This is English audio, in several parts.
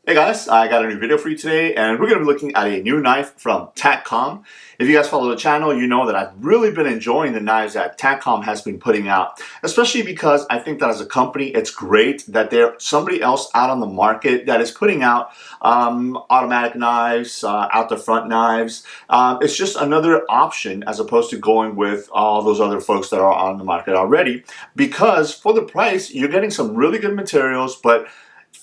Hey guys, I got a new video for you today, and we're going to be looking at a new knife from TAKCOM. If you guys follow the channel, you know that I've really been enjoying the knives that TAKCOM has been putting out, especially because I think that as a company, it's great that there's somebody else out on the market that is putting out automatic knives, out the front knives. It's just another option as opposed to going with all those other folks that are on the market already, because for the price, you're getting some really good materials, but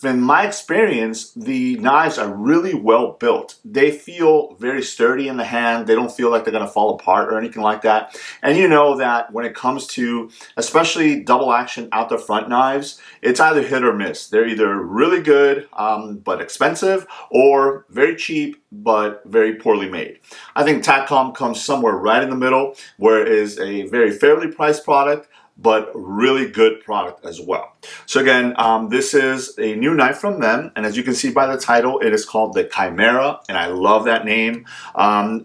in my experience, the knives are really well built. They feel very sturdy in the hand. They don't feel like they're going to fall apart or anything like that. And you know that when it comes to especially double action out the front knives, it's either hit or miss. They're either really good but expensive, or very cheap but very poorly made. I think TAKCOM comes somewhere right in the middle, where it is a very fairly priced product but really good product as well. So again, this is a new knife from them, and as you can see by the title, it is called the Chimera, and I love that name.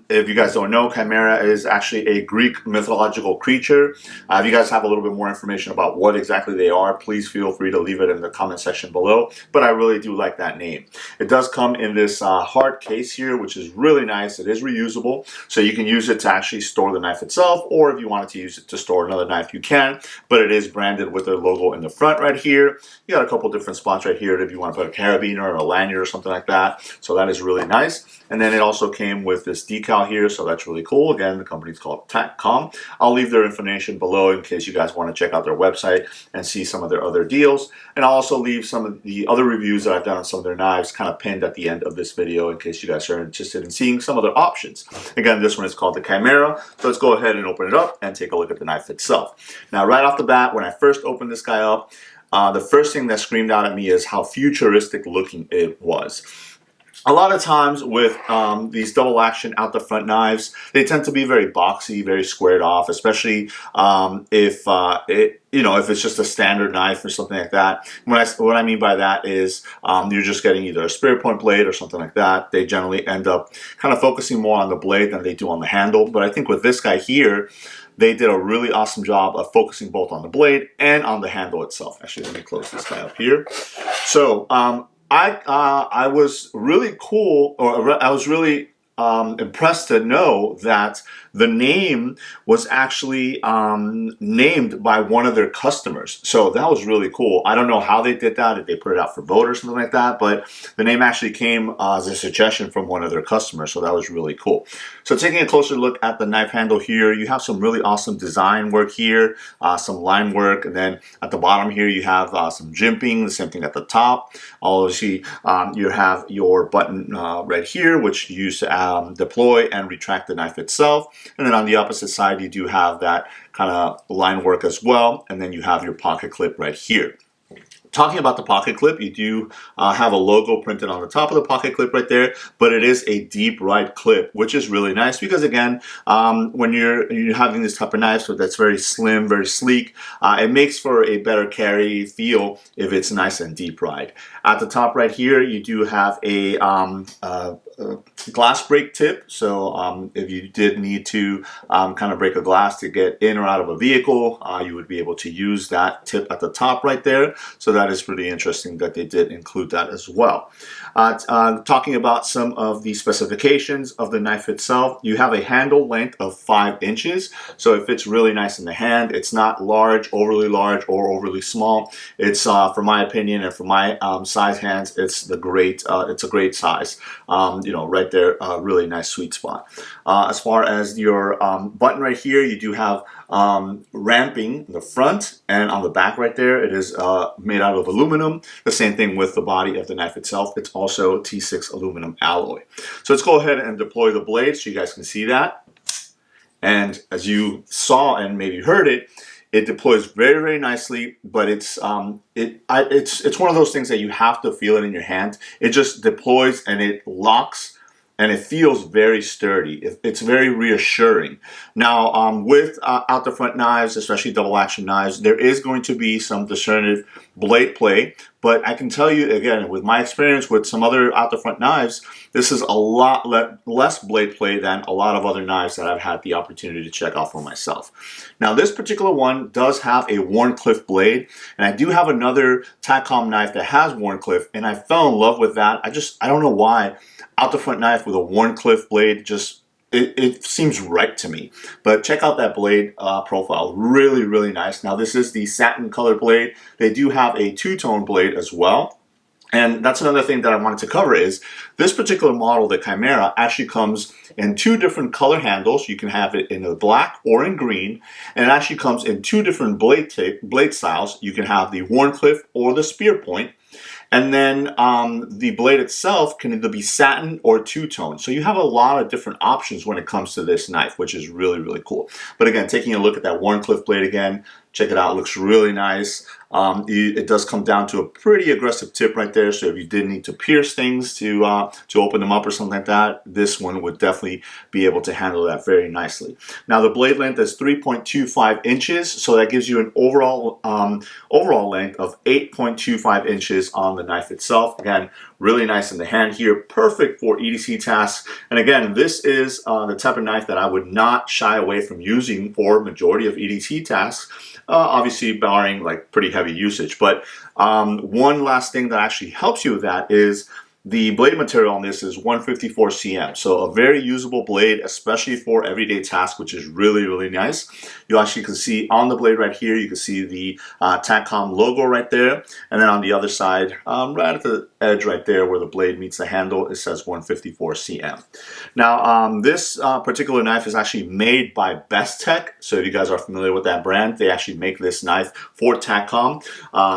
If you guys don't know, Chimera is actually a Greek mythological creature. If you guys have a little bit more information about what exactly they are, please feel free to leave it in the comment section below, but I really do like that name. It does come in this hard case here, which is really nice. It is reusable, so you can use it to actually store the knife itself, or if you wanted to use it to store another knife, you can. But it is branded with their logo in the front right here. You got a couple different spots right here if you want to put a carabiner or a lanyard or something like that. So that is really nice. And then it also came with this decal here, so that's really cool. Again, the company's called TAKCOM. I'll leave their information below in case you guys want to check out their website and see some of their other deals. And I'll also leave some of the other reviews that I've done on some of their knives kind of pinned at the end of this video in case you guys are interested in seeing some other options. Again, this one is called the Chimera. So let's go ahead and open it up and take a look at the knife itself. Now, right off the bat, when I first opened this guy up, the first thing that screamed out at me is how futuristic looking it was. A lot of times with these double action out the front knives, they tend to be very boxy, very squared off, especially if it's just a standard knife or something like that. What I mean by that is you're just getting either a spirit point blade or something like that. They generally end up kind of focusing more on the blade than they do on the handle. But I think with this guy here, they did a really awesome job of focusing both on the blade and on the handle itself. Actually, let me close this guy up here. So I was really cool, or I was really impressed to know that the name was actually named by one of their customers. So that was really cool. I don't know how they did that, if they put it out for vote or something like that, but the name actually came as a suggestion from one of their customers, so that was really cool. So taking a closer look at the knife handle here, you have some really awesome design work here, some line work, and then at the bottom here you have some jimping, the same thing at the top. Obviously, you have your button right here, which you use to deploy and retract the knife itself. And then on the opposite side, you do have that kind of line work as well. And then you have your pocket clip right here. Talking about the pocket clip, you do have a logo printed on the top of the pocket clip right there, but it is a deep right clip, which is really nice because, again, when you're having this type of knife, so that's very slim, very sleek, it makes for a better carry feel if it's nice and deep right. At the top right here, you do have a glass break tip, so if you did need to kind of break a glass to get in or out of a vehicle, you would be able to use that tip at the top right there. So that is pretty interesting that they did include that as well. Talking about some of the specifications of the knife itself, you have a handle length of 5 inches, so it fits really nice in the hand. It's not large or overly small. It's for my opinion and for my size hands, it's a great size. Right there, really nice sweet spot. As far as your button right here, you do have ramping in the front and on the back right there. It is made out of aluminum. The same thing with the body of the knife itself. It's also T6 aluminum alloy. So let's go ahead and deploy the blade so you guys can see that. And as you saw and maybe heard it, it deploys very, very nicely, but it's one of those things that you have to feel it in your hand. It just deploys and it locks, and it feels very sturdy. It's very reassuring. Now, with out the front knives, especially double action knives, there is going to be some discernive blade play, but I can tell you again, with my experience with some other out the front knives, this is a lot less blade play than a lot of other knives that I've had the opportunity to check out for myself. Now this particular one does have a Wharncliffe blade, and I do have another TAKCOM knife that has Wharncliffe, and I fell in love with that. I don't know why out the front knife with a Wharncliffe blade just it seems right to me. But check out that blade profile. Really, really nice. Now this is the satin color blade. They do have a two-tone blade as well. And that's another thing that I wanted to cover is this particular model, the Chimera, actually comes in two different color handles. You can have it in the black or in green. And it actually comes in two different blade styles. You can have the Wharncliffe or the spear point. And then the blade itself can either be satin or two-tone. So you have a lot of different options when it comes to this knife, which is really, really cool. But again, taking a look at that Wharncliffe blade again, check it out, it looks really nice. It does come down to a pretty aggressive tip right there, so if you did need to pierce things to open them up or something like that, this one would definitely be able to handle that very nicely. Now the blade length is 3.25 inches, so that gives you an overall length of 8.25 inches on the knife itself. Again, really nice in the hand here, perfect for EDC tasks. And again, this is the type of knife that I would not shy away from using for majority of EDC tasks. Obviously barring like pretty heavy usage. But one last thing that actually helps you with that is the blade material on this is 154 cm, so a very usable blade, especially for everyday tasks, which is really, really nice. You actually can see on the blade right here, you can see the TAKCOM logo right there, and then on the other side, right at the edge right there where the blade meets the handle, it says 154 cm. Now, this particular knife is actually made by Best Tech, so if you guys are familiar with that brand, they actually make this knife for TAKCOM.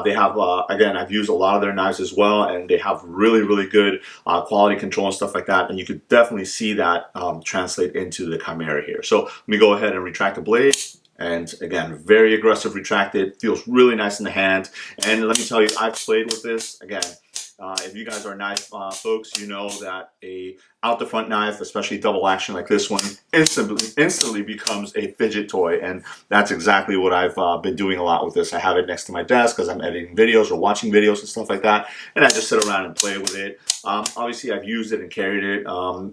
They have, again, I've used a lot of their knives as well, and they have really, really good quality control and stuff like that, and you could definitely see that translate into the Chimera here. So let me go ahead and retract the blade. And again, very aggressive retracted, feels really nice in the hand. And let me tell you, I've played with this. Again, if you guys are knife folks, you know that a out the front knife, especially double action like this one, instantly becomes a fidget toy, and that's exactly what I've been doing a lot with this. I have it next to my desk as I'm editing videos or watching videos and stuff like that, and I just sit around and play with it. Obviously, I've used it and carried it,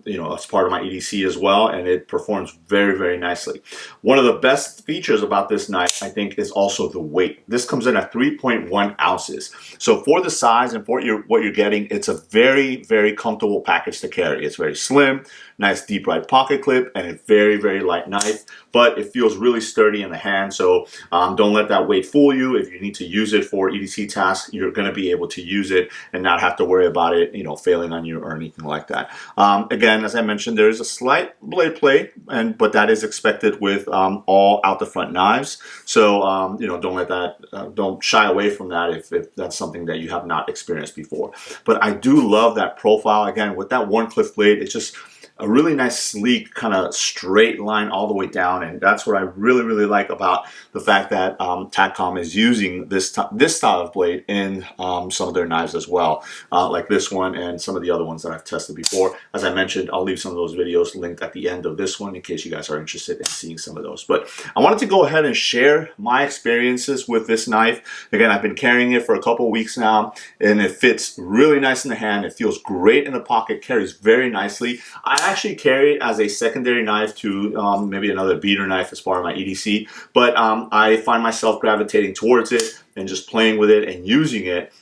you know, as part of my EDC as well, and it performs very, very nicely. One of the best features about this knife, I think, is also the weight. This comes in at 3.1 ounces. So for the size and for what you're getting, it's a very, very comfortable package to carry. It's very slim, nice deep right pocket clip, and a very, very light knife, but it feels really sturdy in the hand. So don't let that weight fool you. If you need to use it for EDC tasks, you're going to be able to use it and not have to worry about it, you know, failing on you or anything like that. Again, as I mentioned, there is a slight blade play, but that is expected with all out the front knives. So you know, don't let that, don't shy away from that if that's something that you have not experienced before. But I do love that profile. Again, with that Wharncliffe blade, it's just a really nice, sleek, kind of straight line all the way down, and that's what I really, really like about the fact that TAKCOM is using this style of blade in some of their knives as well, like this one and some of the other ones that I've tested before. As I mentioned, I'll leave some of those videos linked at the end of this one in case you guys are interested in seeing some of those. But I wanted to go ahead and share my experiences with this knife. Again, I've been carrying it for a couple of weeks now, and it fits really nice in the hand. It feels great in the pocket, carries very nicely. I actually carry it as a secondary knife to maybe another beater knife as part of my EDC, but I find myself gravitating towards it and just playing with it and using it,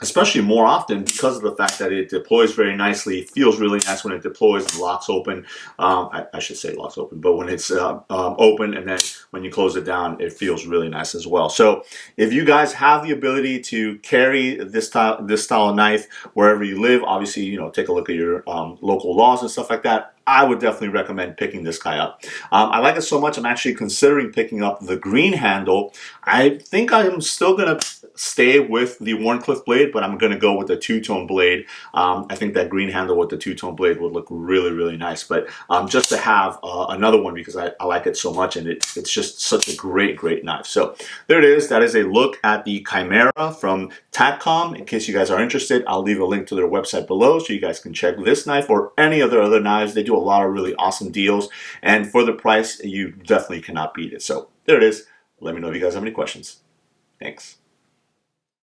especially more often because of the fact that it deploys very nicely. It feels really nice when it deploys and locks open. I should say locks open, but when it's open and then when you close it down, it feels really nice as well. So if you guys have the ability to carry this style of knife wherever you live, obviously, you know, take a look at your local laws and stuff like that. I would definitely recommend picking this guy up. I like it so much, I'm actually considering picking up the green handle. I think I'm still going to stay with the Wharncliffe blade, but I'm going to go with the two-tone blade. I think that green handle with the two-tone blade would look really, really nice. But just to have another one because I like it so much, and it's just such a great, great knife. So there it is. That is a look at the Chimera from TAKCOM. In case you guys are interested, I'll leave a link to their website below so you guys can check this knife or any other knives. They do a lot of really awesome deals, and for the price, you definitely cannot beat it. So there it is. Let me know if you guys have any questions. Thanks.